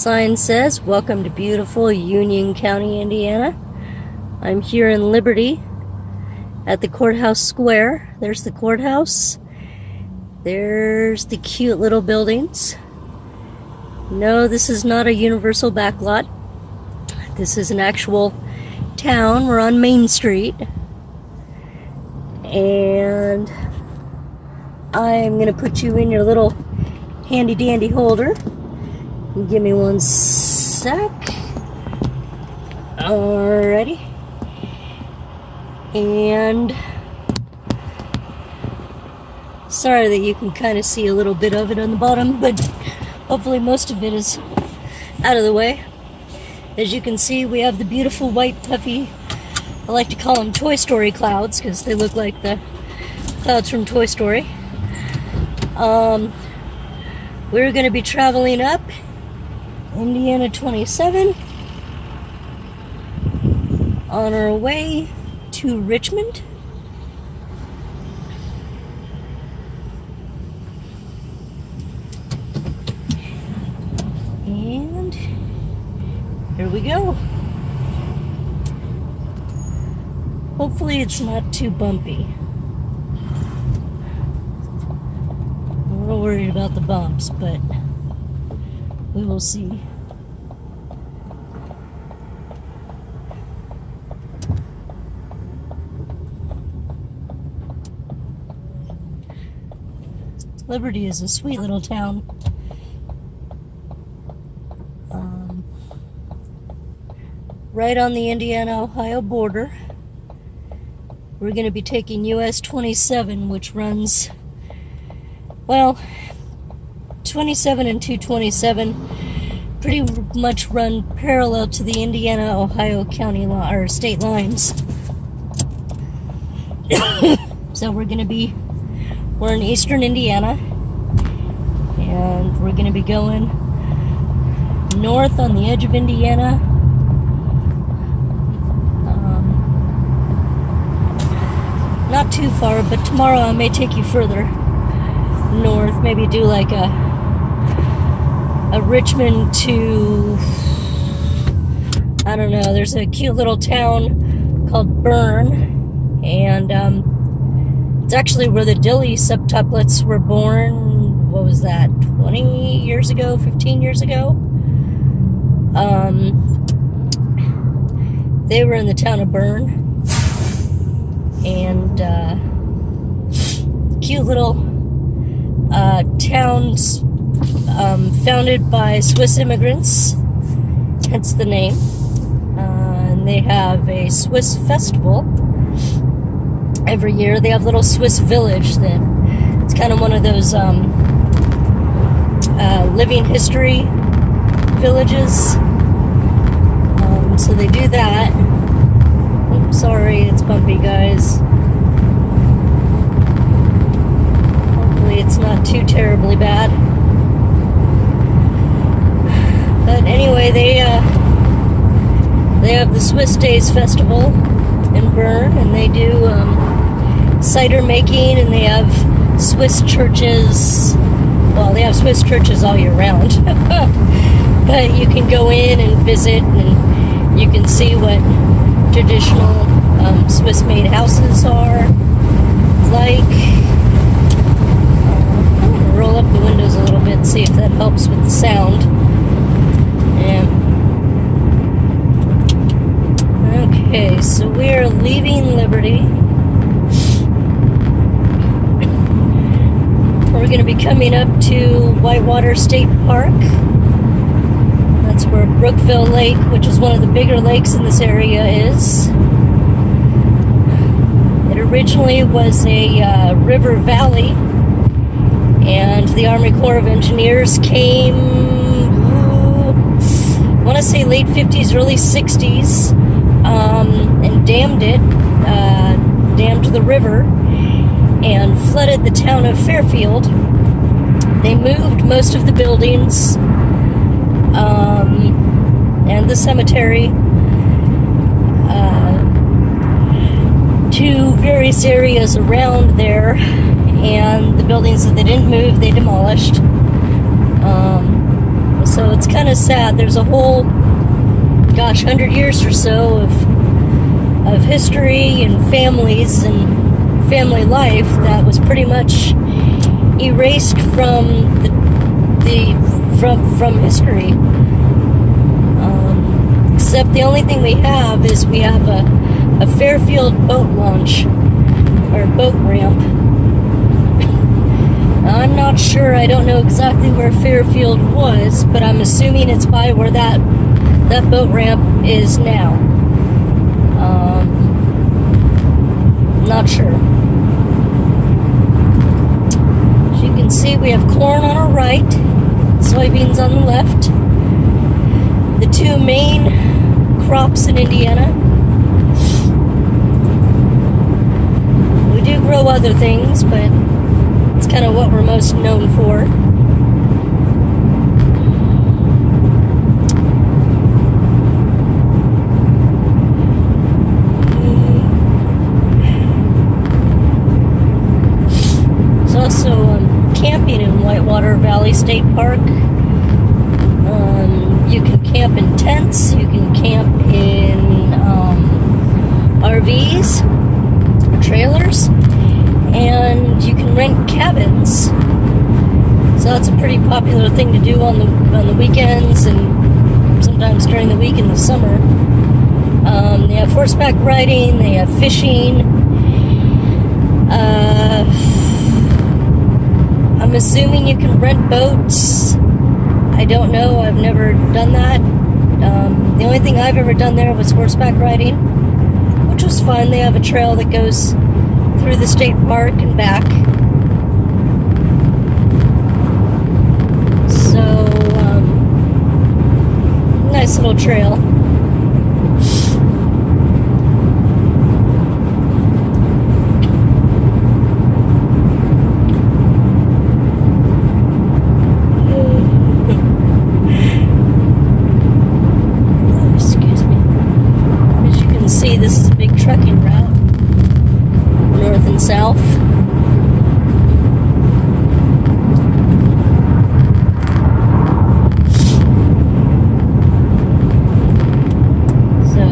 sign says, "Welcome to beautiful Union County, Indiana." I'm here in Liberty at the courthouse square. There's the courthouse. There's the cute little buildings. No, this is not a universal backlot. This is an actual town. We're on Main Street. And I'm going to put you in your little handy dandy holder. Give me one sec. Alrighty. And sorry that you can kind of see a little bit of it on the bottom, but hopefully most of it is out of the way. As you can see, we have the beautiful white puffy, I like to call them Toy Story clouds because they look like the clouds from Toy Story. We're going to be traveling up Indiana 27 on our way to Richmond. And here we go. Hopefully it's not too bumpy. I'm a little worried about the bumps, but we will see. Liberty is a sweet little town. Right on the Indiana-Ohio border. We're going to be taking US 27, which runs, well, 27 and 227 pretty much run parallel to the Indiana-Ohio county or state lines. So we're in eastern Indiana, and we're going to be going north on the edge of Indiana. Not too far, but tomorrow I may take you further north, maybe do like a Richmond to, I don't know, there's a cute little town called Bern, and it's actually where the Dilly septuplets were born. What was that, 20 years ago, 15 years ago? They were in the town of Bern. And cute little towns founded by Swiss immigrants, hence the name. And they have a Swiss festival every year. They have a little Swiss village that it's kind of one of those living history villages. So they do that. Sorry, it's bumpy, guys. Hopefully it's not too terribly bad. But anyway, they have the Swiss Days Festival in Bern, and they do cider making, and they have Swiss churches. Well, they have Swiss churches all year round. But you can go in and visit, and you can see what traditional Swiss-made houses are like. I'm going to roll up the windows a little bit and see if that helps with the sound. Yeah. Okay, so we are leaving Liberty. We're going to be coming up to Whitewater State Park. That's where Brookville Lake, which is one of the bigger lakes in this area, is. It originally was a river valley, and the Army Corps of Engineers came, I want to say late 50s, early 60s, and dammed the river, and flooded the town of Fairfield. They moved most of the buildings and the cemetery to various areas around there, and the buildings that they didn't move, they demolished. So it's kind of sad. There's a whole, 100 years or so of history and families and family life that was pretty much erased from from history. Except the only thing we have is we have a Fairfield boat launch or boat ramp. I'm not sure. I don't know exactly where Fairfield was, but I'm assuming it's by where that boat ramp is now. Not sure. As you can see, we have corn on our right, soybeans on the left. The two main crops in Indiana. We do grow other things, but it's kind of what we're most known for. Camping in Whitewater Valley State Park. You can camp in tents, you can camp in RVs or trailers, and you can rent cabins. So that's a pretty popular thing to do on the weekends and sometimes during the week in the summer. They have horseback riding, they have fishing. I'm assuming you can rent boats. I don't know. I've never done that. The only thing I've ever done there was horseback riding, which was fun. They have a trail that goes through the state park and back. So, nice little trail. This is a big trucking route, north and south. So,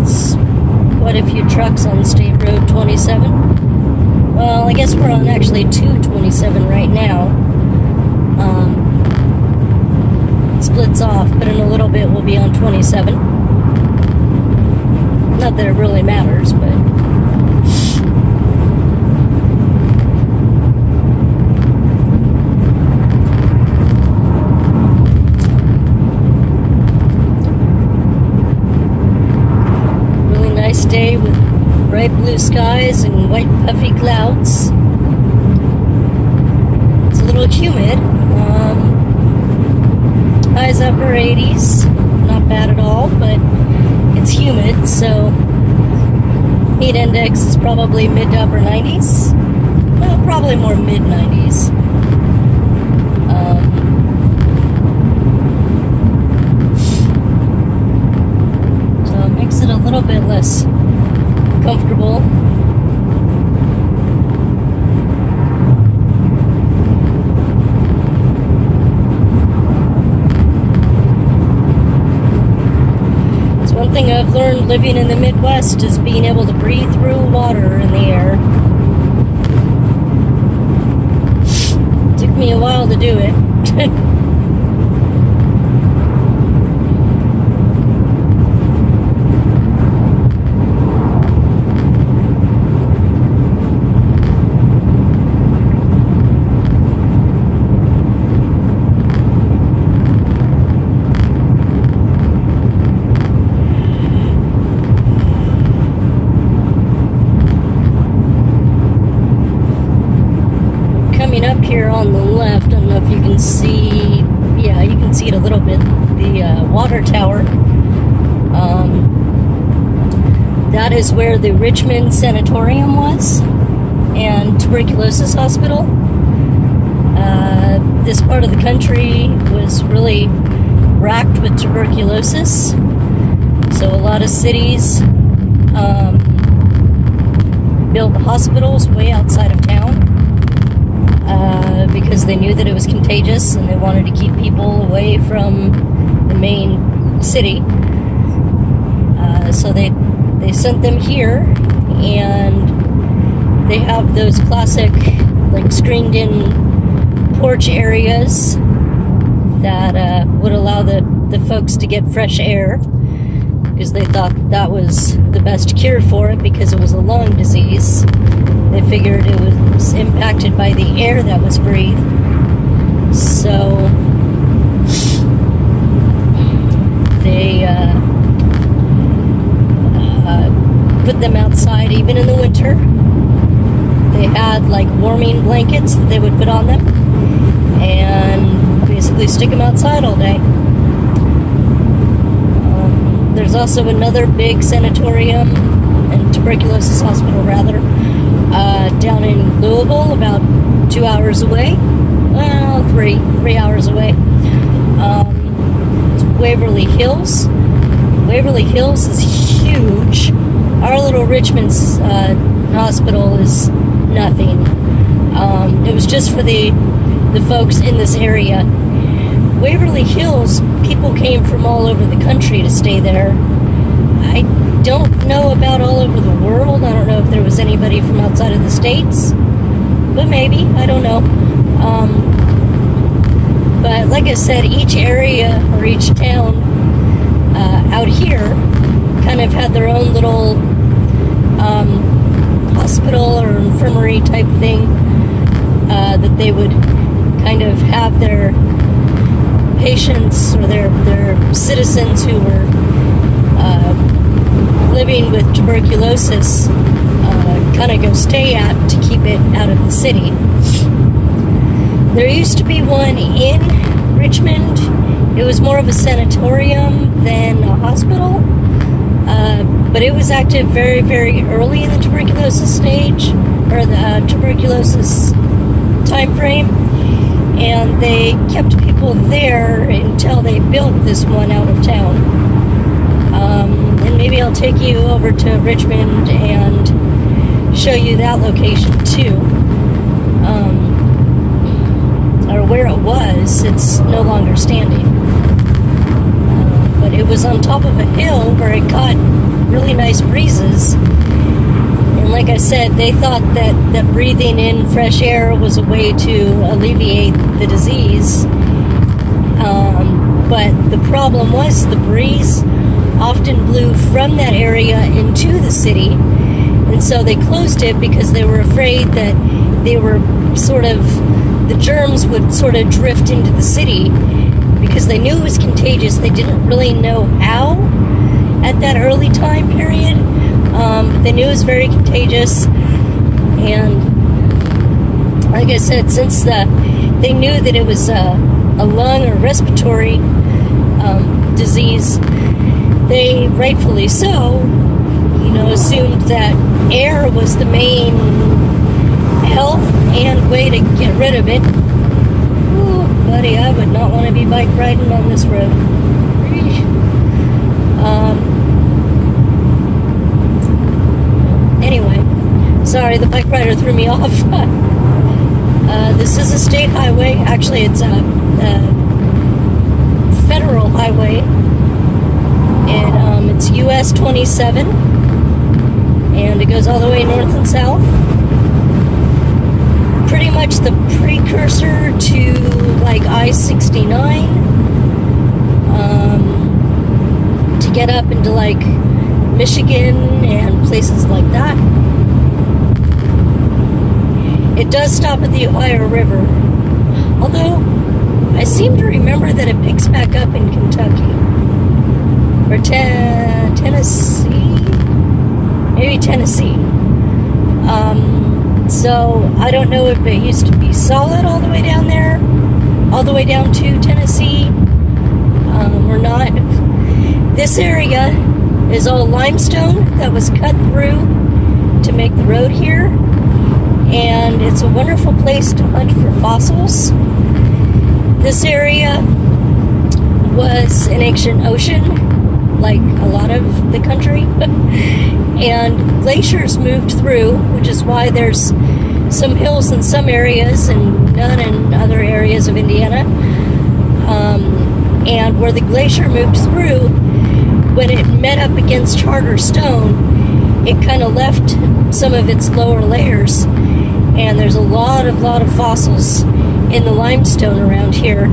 it's quite a few trucks on State Road 27. Well, I guess we're on actually 227 right now. It splits off, but in a little bit we'll be on 27. Not that it really matters, but really nice day with bright blue skies and white puffy clouds. It's a little humid. Highs upper 80s, not bad at all, but it's humid, so heat index is probably mid to upper 90s. Well, probably more mid 90s. So it makes it a little bit less comfortable. One thing I've learned living in the Midwest is being able to breathe through water in the air. It took me a while to do it. Up here on the left, I don't know if you can see, yeah, you can see it a little bit, the water tower. That is where the Richmond Sanatorium was and tuberculosis hospital. This part of the country was really racked with tuberculosis, so a lot of cities built hospitals way outside of town. because they knew that it was contagious and they wanted to keep people away from the main city. So they sent them here, and they have those classic, like, screened-in porch areas that would allow the folks to get fresh air, because they thought that was the best cure for it, because it was a lung disease. They figured it was impacted by the air that was breathed. So they put them outside even in the winter. They had like warming blankets that they would put on them and basically stick them outside all day. There's also another big sanatorium and tuberculosis hospital, rather, down in Louisville, about 2 hours away. Well, three hours away. It's Waverly Hills. Waverly Hills is huge. Our little Richmond hospital is nothing. It was just for the folks in this area. Waverly Hills, people came from all over the country to stay there. I don't know about all over the world. I don't know if there was anybody from outside of the States, but maybe. I don't know. But like I said, each area or each town out here kind of had their own little hospital or infirmary type thing that they would kind of have their patients or their citizens who were living with tuberculosis kind of go stay at to keep it out of the city. There used to be one in Richmond. It was more of a sanatorium than a hospital, but it was active very, very early in the tuberculosis stage, or the tuberculosis time frame, and they kept people there until they built this one out of town. And maybe I'll take you over to Richmond and show you that location too. Or where it was. It's no longer standing. But it was on top of a hill where it caught really nice breezes. And like I said, they thought that breathing in fresh air was a way to alleviate the disease. But the problem was the breeze often blew from that area into the city. And so they closed it because they were afraid that they were the germs would sort of drift into the city, because they knew it was contagious. They didn't really know how at that early time period. But they knew it was very contagious. And like I said, since they knew that it was a lung or respiratory disease, they rightfully so, assumed that air was the main health and way to get rid of it. Ooh, buddy, I would not want to be bike riding on this road. Anyway, sorry, the bike rider threw me off. This is a state highway. Actually, it's a federal highway. And it's US 27. And it goes all the way north and south. Pretty much the precursor to like I-69, to get up into like Michigan and places like that. It does stop at the Ohio River, although I seem to remember that it picks back up in Kentucky or Tennessee, maybe Tennessee. So I don't know if it used to be solid all the way down there, all the way down to Tennessee, or not. This area is all limestone that was cut through to make the road here, and it's a wonderful place to hunt for fossils. This area was an ancient ocean, like a lot of the country, and glaciers moved through, which is why there's some hills in some areas and none in other areas of Indiana. And where the glacier moved through, when it met up against harder stone, it kind of left some of its lower layers. And there's a lot of fossils in the limestone around here.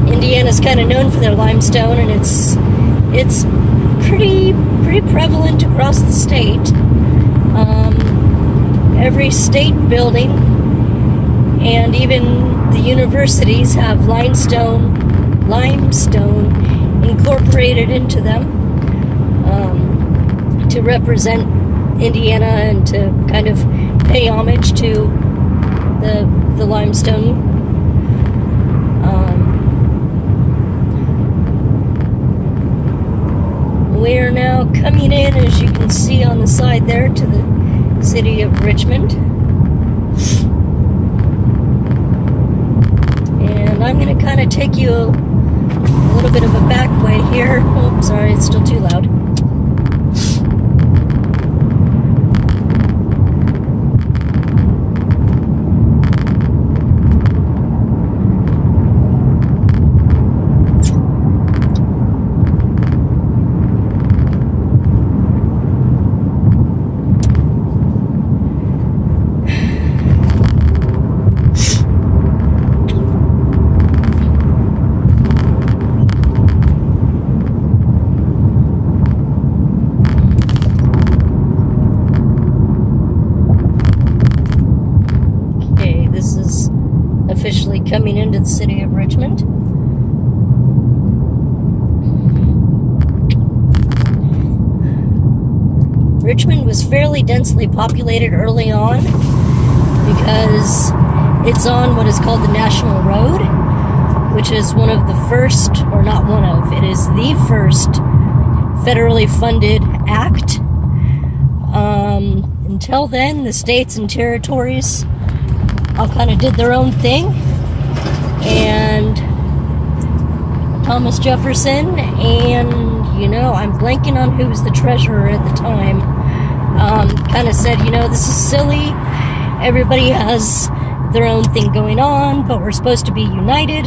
Indiana's kind of known for their limestone, and it's pretty prevalent across the state. Every state building and even the universities have limestone incorporated into them to represent Indiana and to kind of pay homage to the limestone. We are now coming in, as you can see on the side there, to the city of Richmond. And I'm going to kind of take you a little bit of a back way here. Oh, sorry, it's still too loud. Officially coming into the city of Richmond. Richmond was fairly densely populated early on because it's on what is called the National Road, which is one of the first, or not one of, it is the first federally funded act. Until then, the states and territories all kind of did their own thing, and Thomas Jefferson and, I'm blanking on who was the treasurer at the time, kind of said, this is silly, everybody has their own thing going on, but we're supposed to be united.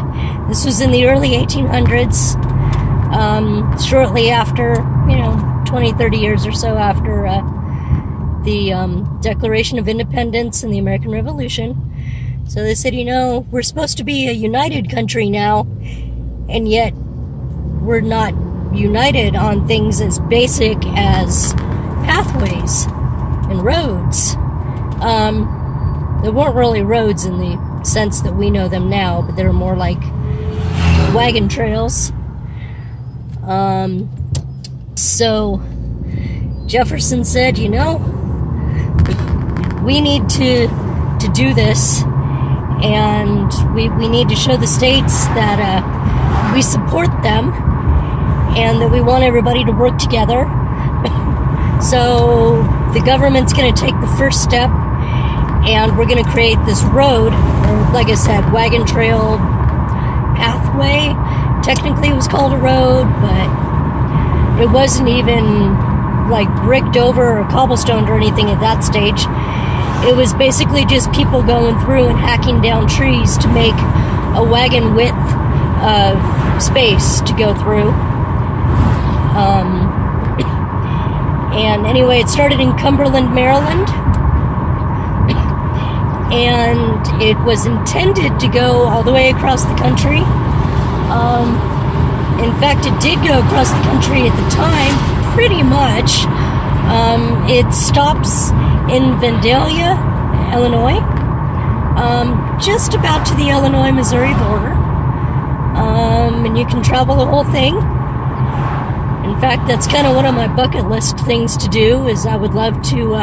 This was in the early 1800s, shortly after, 20, 30 years or so after the Declaration of Independence and the American Revolution. So they said, we're supposed to be a united country now, and yet we're not united on things as basic as pathways and roads. There weren't really roads in the sense that we know them now, but they were more like wagon trails. So Jefferson said, we need to do this, and we need to show the states that we support them and that we want everybody to work together. So the government's going to take the first step, and we're going to create this road, or like I said, wagon trail pathway. Technically it was called a road, but it wasn't even like bricked over or cobblestoned or anything at that stage. It was basically just people going through and hacking down trees to make a wagon width of space to go through. And anyway, it started in Cumberland, Maryland. And it was intended to go all the way across the country. In fact, it did go across the country at the time, pretty much. It stops in Vandalia, Illinois, just about to the Illinois-Missouri border, and you can travel the whole thing. In fact, that's kind of one of my bucket list things to do, is I would love to